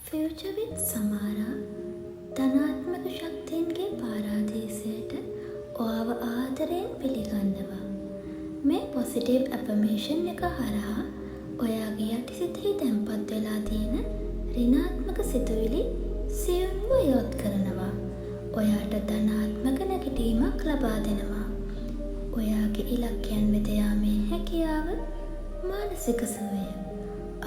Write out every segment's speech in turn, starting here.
Future විත් සමාරා ධනාත්මක ශක්තියන්ගේ පාරාදීසයට ඔයාව ආදරයෙන් පිළිගන්නවා. මේ පොසිටිව් ඇෆර්මේෂන් එක හරහා ඔයාගේ යටිසිතෙහි තැන්පත් වෙලා තියෙන ඍණාත්මක සිතුවිලි සියුම්ව යොත් කරනවා. ඔයාට ධනාත්මක නැගිටීමක් ලබා දෙනවා. ඔයාගේ ඉලක්කයන් වෙත යාමේ හැකියාව, මානසික සුවය,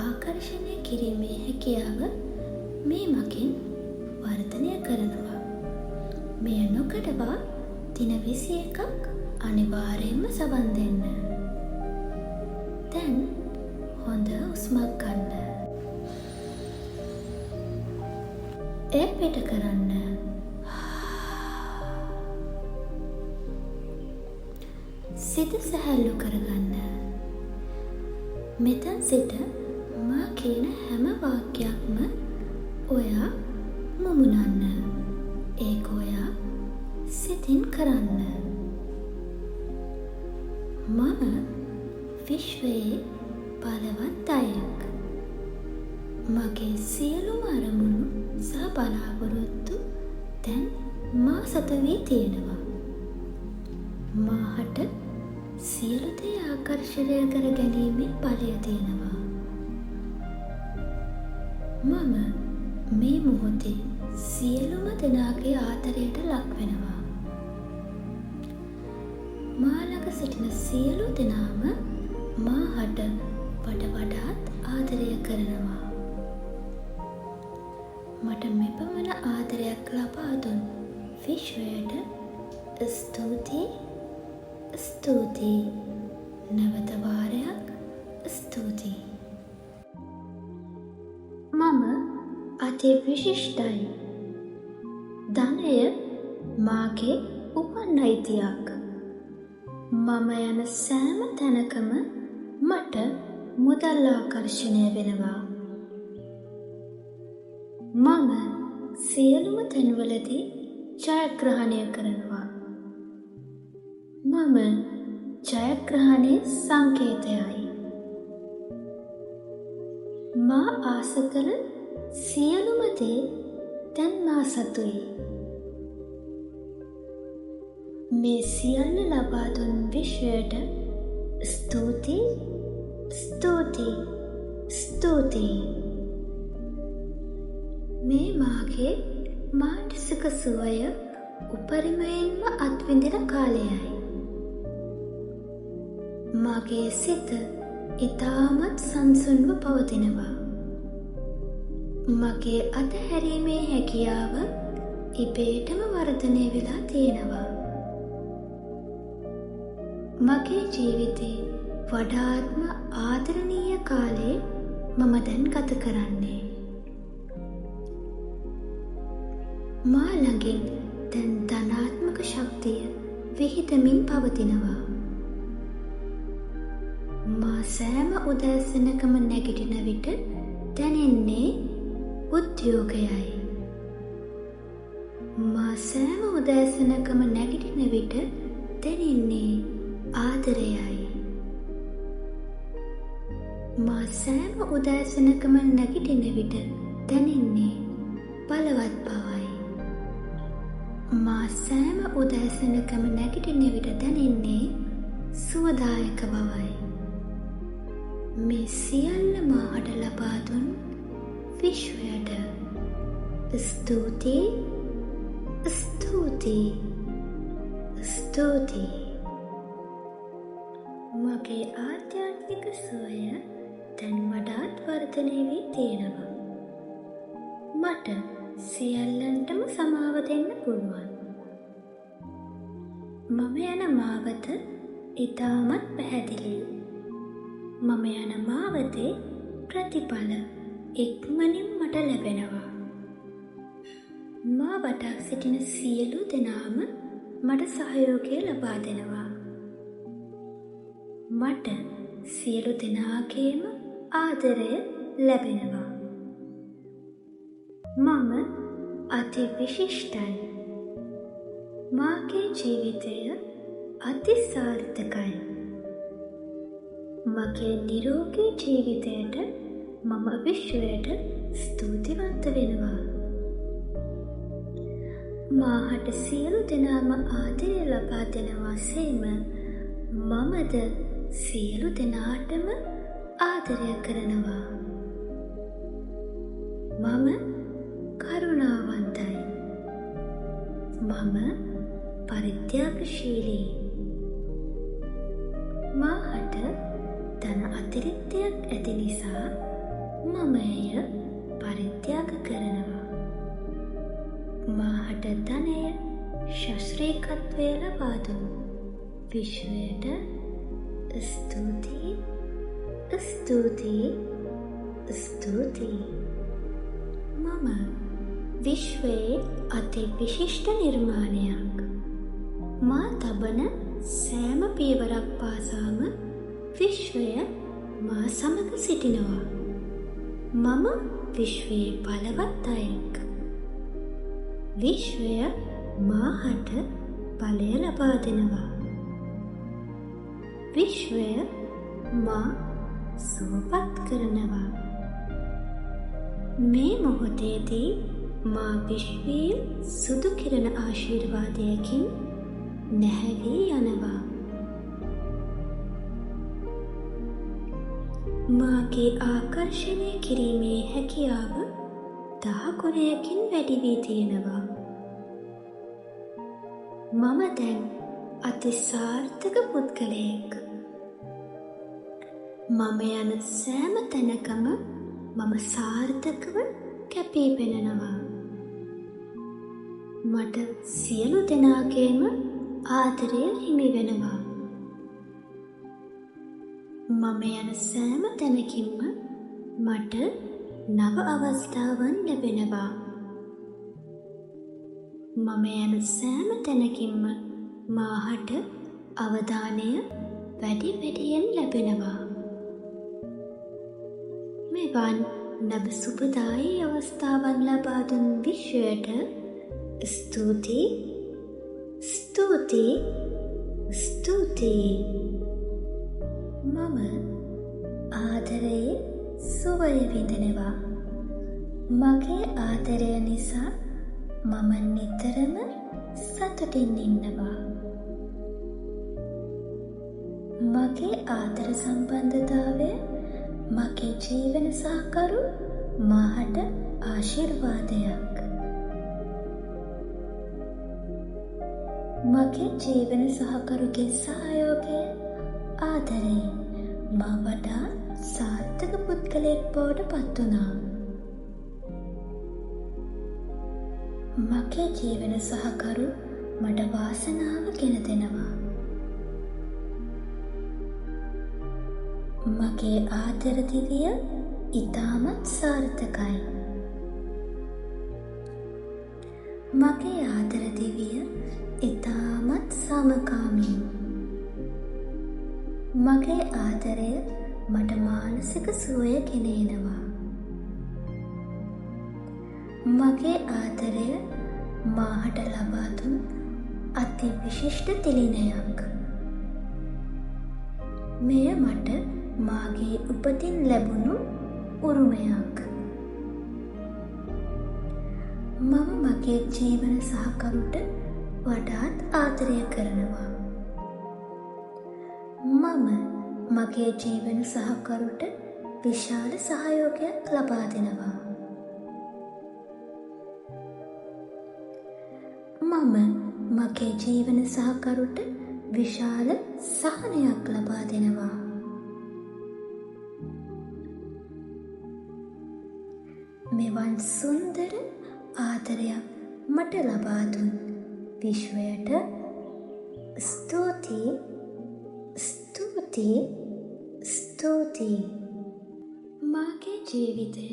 ආකර්ෂණය කිරීමේ හැකියාව මේ මගින් වර්ධනය කරනවා. මෙය නොකඩවා දින 21ක් අනිවාර්යයෙන්ම සවන් දෙන්න. දැන් හොඳ හුස්මක් ගන්න. ඒ පිට කරන්න. සිත සැහැල්ලු කරගන්න. මෙතන සිට මා කියන හැම වාක්‍යයක්ම ඔයා මුමුණන්න. ඒක ඔයා සිතින් කරන්න. මම විශ්වයේ බලවත් අයෙක්. මගේ සියලුම අරමුණු සහ බලාපොරොත්තු දැන් මා සතු වී තියෙනවා. මාහට සියලු දේ ආකර්ෂණය කර ගැනීමේ බලය තියෙනවා. මම මේ මොහොතේ සියලුම දෙනාගේ ආදරයට ලක් වෙනවා. මා ළඟ සිටින සියලු දෙනාම මාහට වඩාත් ආදරය කරනවා. මට මෙපමණ ආදරයක් ලබා දුන් විශ්වයට ස්තුතියි. ස්තුතියි. නැවත වාරයක් ස්තුතියි. මම අති විශිෂ්ටයි. ධනය මාගේ උපන් අයිතියක්. මම යන සෑම තැනකම මට මුදල් ආකර්ෂණය වෙනවා. මම සියලුම තැන්වලදී ජයග්‍රහණය කරනවා. මම ජයග්‍රහණයේ සංකේතයයි. මා ආස කළ සියලුම දේ දැන් මා සතුයි. මේ සියල්ල ලබා දුන් විශ්වයට ස්තුතියි. ස්තුතියි. ස්තුතියි. මේ මාගේ මානසික සුවය උපරිමයෙන්ම අත්විඳින කාලයයි. මගේ සිත ඉතාමත් සංසුන්ව පවතිනවා. මගේ අතහැරීමේ හැකියාව ඉබේටම වර්ධනය වෙලා තියෙනවා. මගේ ජීවිතේ වඩාත්ම ආදරණීය කාලේ මම දැන් ගත කරන්නේ. මා ළඟින් දැන් ධනාත්මක ශක්තිය විහිදමින් පවතිනවා. මා සෑම උදෑසනකම නැගිටින විට දැනෙන්නේ උද්‍යෝගයයි. මා සෑම උදෑසනකම නැගිටින විට දැනෙන්නේ ආදරයයි. මා සෑම උදෑසනකම නැගිටින විට දැනෙන්නේ බලවත් බවයි. මා සෑම උදෑසනකම නැගිටින විට දැනෙන්නේ සුවදායක බවයි. මේ සියල්ල මාහට ලබා දුන් විශ්වයට ස්තුතියි. ස්තුතියි. ස්තුතියි. මගේ ආධ්‍යාත්මික සුවය දැන් වඩාත් වර්ධනය වී තියෙනවා. මට සියල්ලන්ටම සමාව දෙන්න පුළුවන්. මම යන මාවත ඉතාමත් පැහැදිලි. මම යන මාවතේ ප්‍රතිඵල ඉක්මනින් මට ලැබෙනවා. මා වටා සිටින සියලු දෙනාම මට සහයෝගය ලබා දෙනවා. මට සියලු දෙනාගේම ආදරය ලැබෙනවා. මම අති විශිෂ්ටයි. මාගේ ජීවිතය අති සාර්ථකයි. මගේ නිරෝගී ජීවිතයට මම විශ්වයට ස්තුතිවන්ත වෙනවා. මාහට සියලු දෙනාම ආදරය ලබා දෙනවා සේම මමද සියලු දෙනාටම ආදරය කරනවා. මම කරුණාවන්තයි. මම පරිත්‍යාගශීලී. මාහට ධන අතිරික්තයක් ඇති නිසා මම එය පරිත්‍යාග කරනවා. මාහට ධනය ශාස්ත්‍රීයත්වය ලබා දුන් විශ්වයට ස්තුතියි, ස්තුතියි, ස්තුතියි. මම විශ්වයේ අති විශිෂ්ට නිර්මාණයක්. මා තබන සෑම පියවරක් පාසාම විශ්වය මා සමග සිටිනවා. මම විශ්වයේ බලවත් අයෙක්. විශ්වය මාහට බලය ලබා දෙනවා. විශ්වය මා සුවපත් කරනවා. මේ මොහොතේදී මා විශ්වයේ සුදු කිරණ ආශිර්වාදයකින් නැහැවී යනවා. මාගේ ආකර්ෂණය කිරීමේ හැකියාව 10 ගුණයකින් වැඩි වී තියෙනවා. මම දැන් අති සාර්ථක පුද්ගලයෙක්. මම යන සෑම තැනකම මම සාර්ථකව කැපී පෙනෙනවා. මට සියලු දෙනාගේම ආදරය හිමි වෙනවා. මම යන සෑම තැනකින්ම මට නව අවස්ථාවන් ලැබෙනවා. මම යන සෑම තැනකින්ම මාහට අවධානය වැඩි වැඩියෙන් ලැබෙනවා. මෙවන් නව සුබදායී අවස්ථාවන් ලබා දුන් විශ්වයට ස්තුතියි, ස්තුතියි, ස්තුතියි. මම ආදරයේ සුවය විඳිනවා. මගේ ආදරය නිසා මම නිතරම සතුටින් ඉන්නවා. මගේ ආදර සම්බන්ධතාවය මගේ ජීවන සහකරු මාහට ආශිර්වාදයක්. මගේ ජීවන සහකරුගේ සහයෝගය ආදරයෙන් මා වඩා සාර්ථක පුද්ගලයෙක් බවට පත් වුණා. මගේ ජීවන සහකරු මට වාසනාව ගෙන දෙනවා. මගේ ආදර දිවිය ඉතාමත් සාර්ථකයි. මගේ ආදර දිවිය ඉතාමත් සමකාමී. මගේ ආදරය මට මානසික සුවය ගෙනෙනවා. මගේ ආදරය මාහට ලබා දුන් අති විශිෂ්ට තිළිණයක්. මෙය මට මාගේ උපතින් ලැබුණු උරුමයක්. මම මගේ ජීවන සහකරුට වඩාත් ආදරය කරනවා. මම මගේ ජීවන සහකරුට විශාල සහයෝගයක් ලබා දෙනවා. මම මගේ ජීවන සහකරුට විශාල සහනයක් ලබා දෙනවා. මෙවන් සුන්දර ආදරයක් මට ලබා දුන් විශ්වයට ස්තුතියි, ස්තුතියි, ස්තුතියි. මාගේ ජීවිතය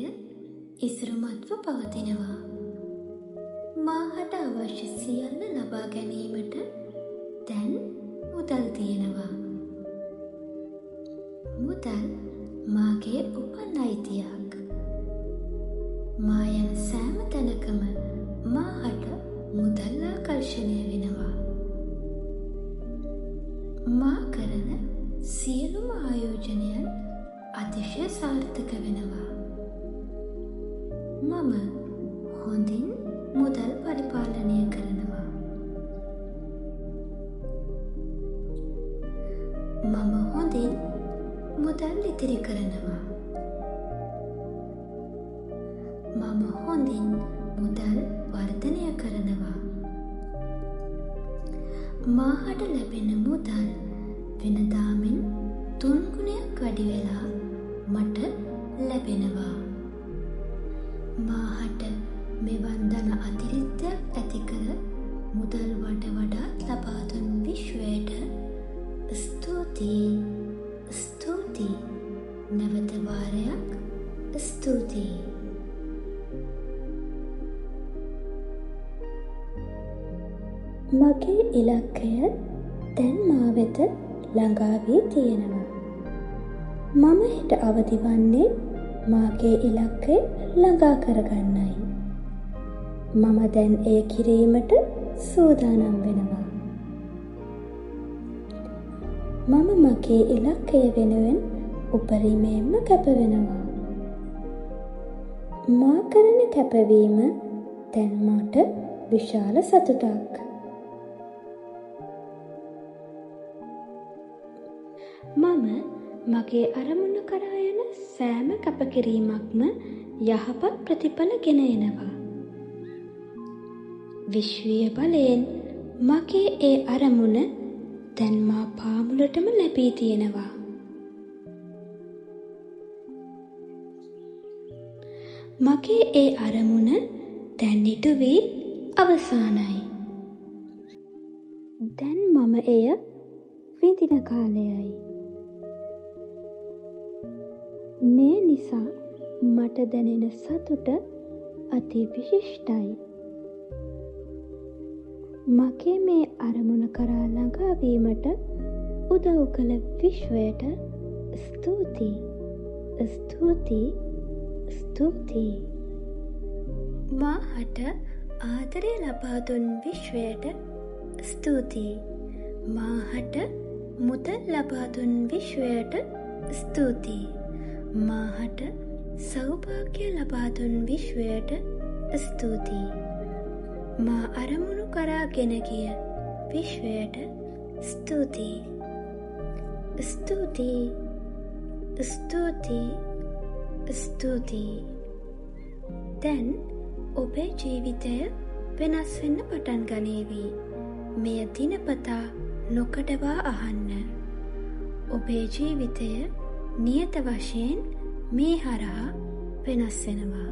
ඉසුරුමත්ව පවතිනවා. මාහට අවශ්‍ය සියල්ල ලබා ගැනීමට දැන් මුදල් තියෙනවා. මුදල් මාගේ උපන් අයිතියක්. මා යන සෑම තැනකම මාහට මුදල් ආකර්ෂණය වෙනවා. මා කරන සියලුම ආයෝජනයන් අතිශය සාර්ථක වෙනවා. මම හොඳින් මුදල් පරිපාලනය කරනවා. මම හොඳින් මුදල් ඉතිරි කරනවා. මම හොඳින් මුදල් වර්ධනය කරනවා. මාහට ලැබෙන මුදල් වෙනදා මෙන් 3 ගුණයක් වැඩි වෙලා මට ලැබෙනවා. මාහට මෙවන් ධන අතිරික්තයක් ඇති කර මුදල් වඩ වඩාත් ලබා දුන් විශ්වයට ස්තුතියි, ස්තුතියි, නැවත වාරයක් ස්තුතියි. මගේ ඉලක්කය දැන් මා වෙත ළඟා වී තියෙනවා. මම හෙට අවදි වන්නේ මාගේ ඉලක්කය ළඟා කරගන්නයි. මම දැන් එය කිරීමට සූදානම් වෙනවා. මම මගේ ඉලක්කය වෙනුවෙන් උපරිමයෙන්ම කැප වෙනවා. මා කරන කැපවීම දැන් මට විශාල සතුටක්. මම මගේ අරමුණ කරා යන සෑම කැපකිරීමක්ම යහපත් ප්‍රතිඵල ගෙන එනවා. විශ්වීය බලයෙන් මගේ ඒ අරමුණ දැන් මා පාමුලටම ලැබී තියෙනවා. මගේ ඒ අරමුණ දැන් ඉටු වී අවසానයි. දැන් මම එය විඳින කාලයයි. මේ නිසා මට දැනෙන සතුට අති විශිෂ්ටයි. මගේ මේ අරමුණ කරා ළඟා වීමට උදව් කළ විශ්වයට ස්තුතියි, ස්තුතියි, ස්තුතියි. මාහට ආදරය ලබා දුන් විශ්වයට ස්තුතියි. මාහට මුදල් ලබා දුන් විශ්වයට ස්තුතියි. මාහට සෞභාග්‍ය ලබා දුන් විශ්වයට ස්තුතියි. මා අරමුණු කරා ගෙන ගිය විශ්වයට ස්තුතියි. ස්තුතියි, ස්තුතියි, ස්තුතියි. දැන් ඔබේ ජීවිතය වෙනස් වෙන්න පටන් ගනීවි. මෙය දිනපතා නොකඩවා අහන්න. ඔබේ ජීවිතය නියත වශයෙන් මේ හරහා වෙනස් වෙනවා.